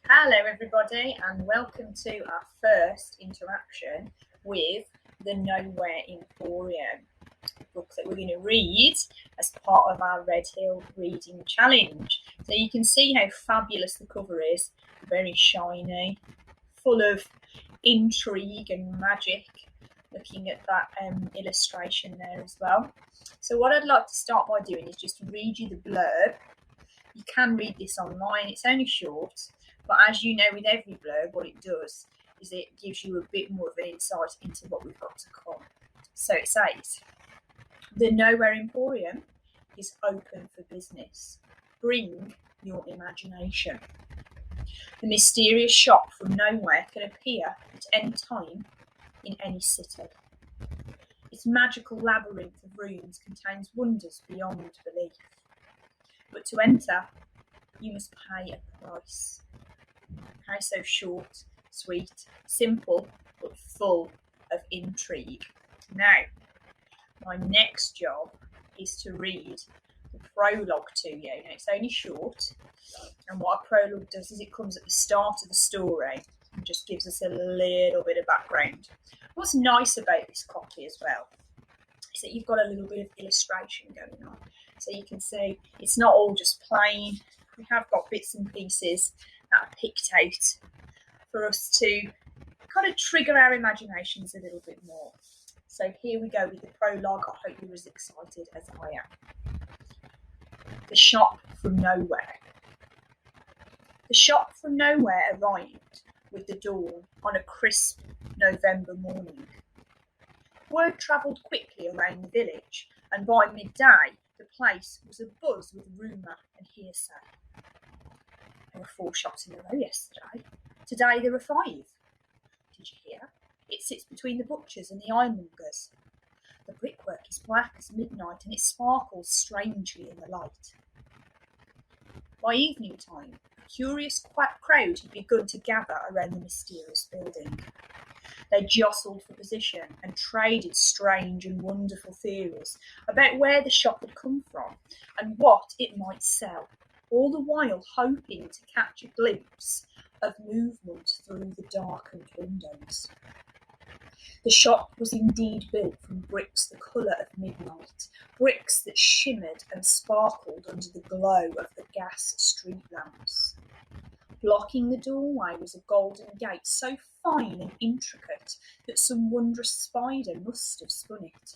Hello everybody and welcome to our first interaction with the Nowhere Emporium, a book that we're going to read as part of our Redhill reading challenge. So you can see how fabulous the cover is, very shiny, full of intrigue and magic, looking at that illustration there as well. So what I'd like to start by doing is just read you the blurb. You can read this online, it's only short, but as you know with every blurb, what it does is it gives you a bit more of an insight into what we've got to come. So it says, the Nowhere Emporium is open for business. Bring your imagination. The mysterious shop from nowhere can appear at any time in any city. Its magical labyrinth of rooms contains wonders beyond belief. But to enter, you must pay a price. How so short, sweet, simple, but full of intrigue. Now, my next job is to read the prologue to you. Now, it's only short, and what a prologue does is it comes at the start of the story and just gives us a little bit of background. What's nice about this copy as well is that you've got a little bit of illustration going on. So you can see it's not all just plain. We have got bits and pieces that are picked out for us to kind of trigger our imaginations a little bit more. So here we go with the prologue. I hope you're as excited as I am. The shop from nowhere. The shop from nowhere arrived with the dawn on a crisp November morning. Word travelled quickly around the village, and by midday the place was abuzz with rumour and hearsay. There were 4 shops in a row yesterday. Today there are 5. Did you hear? It sits between the butchers and the ironmongers. The brickwork is black as midnight and it sparkles strangely in the light. By evening time, a curious crowd had begun to gather around the mysterious building. They jostled for position and traded strange and wonderful theories about where the shop had come from and what it might sell, all the while hoping to catch a glimpse of movement through the darkened windows. The shop was indeed built from bricks the colour of midnight, bricks that shimmered and sparkled under the glow of the gas street lamps. Blocking the doorway was a golden gate so fine and intricate that some wondrous spider must have spun it.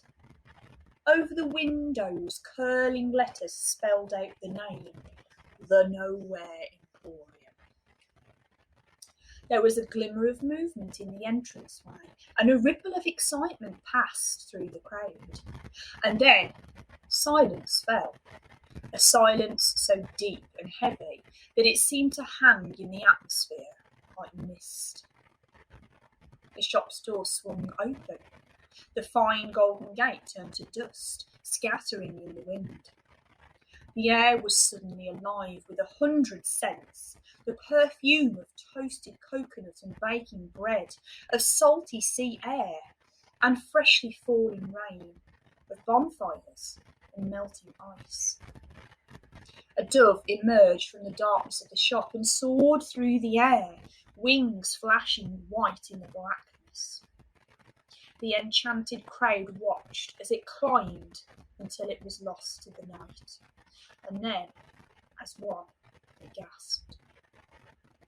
Over the windows, curling letters spelled out the name, the Nowhere Emporium. There was a glimmer of movement in the entranceway, and a ripple of excitement passed through the crowd. And then silence fell, a silence so deep and heavy that it seemed to hang in the atmosphere like mist. The shop's door swung open. The fine golden gate turned to dust, scattering in the wind. The air was suddenly alive with 100 scents, the perfume of toasted coconut and baking bread, of salty sea air and freshly falling rain, of bonfires and melting ice. A dove emerged from the darkness of the shop and soared through the air, wings flashing white in the blackness. The enchanted crowd watched as it climbed until it was lost to the night. And then, as one, they gasped.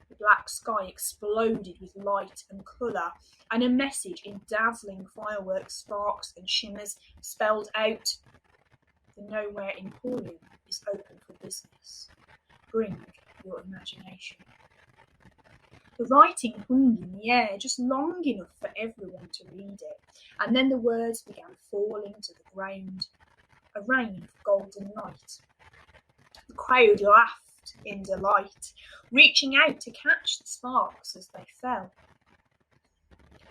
The black sky exploded with light and colour, and a message in dazzling fireworks, sparks and shimmers spelled out, the Nowhere Emporium is open for business. Bring your imagination. The writing hung in the air just long enough for everyone to read it, and then the words began falling to the ground, a rain of golden light. The crowd laughed in delight, reaching out to catch the sparks as they fell.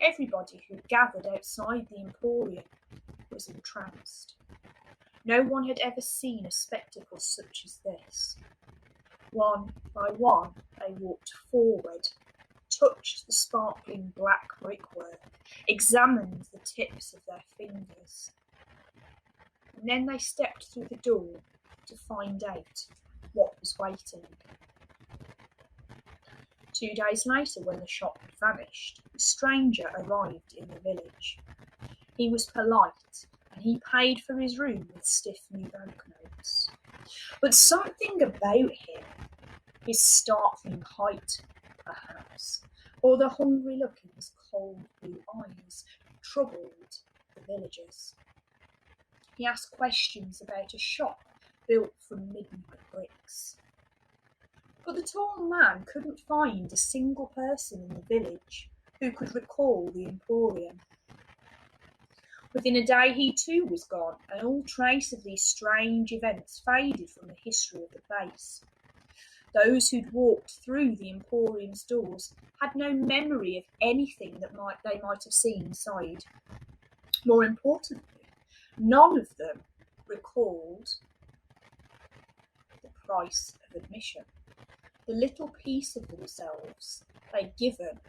Everybody who gathered outside the Emporium was entranced. No one had ever seen a spectacle such as this. One by one they walked forward, touched the sparkling black brickwork, examined the tips of their fingers. And then they stepped through the door to find out what was waiting. 2 days later, when the shop had vanished, a stranger arrived in the village. He was polite, and he paid for his room with stiff new banknotes. But something about him, his startling height, perhaps, or the hungry look in his cold blue eyes, troubled the villagers. He asked questions about a shop built from midnight bricks. But the tall man couldn't find a single person in the village who could recall the Emporium. Within a day he too was gone, and all trace of these strange events faded from the history of the place. Those who'd walked through the Emporium's doors had no memory of anything that they might have seen inside. More importantly, none of them recalled the price of admission, the little piece of themselves they'd given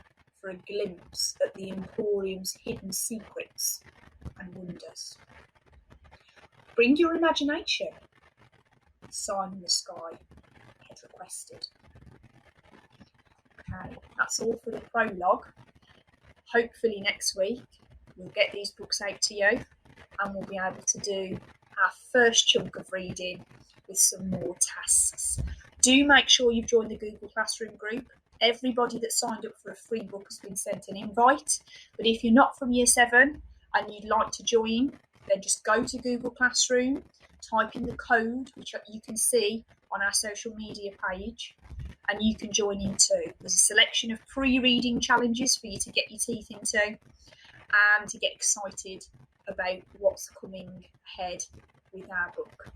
for a glimpse at the Emporium's hidden secrets and wonders. Bring your imagination, the sign in the sky had requested. Okay, that's all for the prologue. Hopefully next week we'll get these books out to you and we'll be able to do our first chunk of reading with some more tasks. Do make sure you've joined the Google Classroom group. Everybody that signed up for a free book has been sent an invite, but if you're not from Year 7 and you'd like to join, then just go to Google Classroom, type in the code, which you can see on our social media page, and you can join in too. There's a selection of pre-reading challenges for you to get your teeth into and to get excited about what's coming ahead with our book.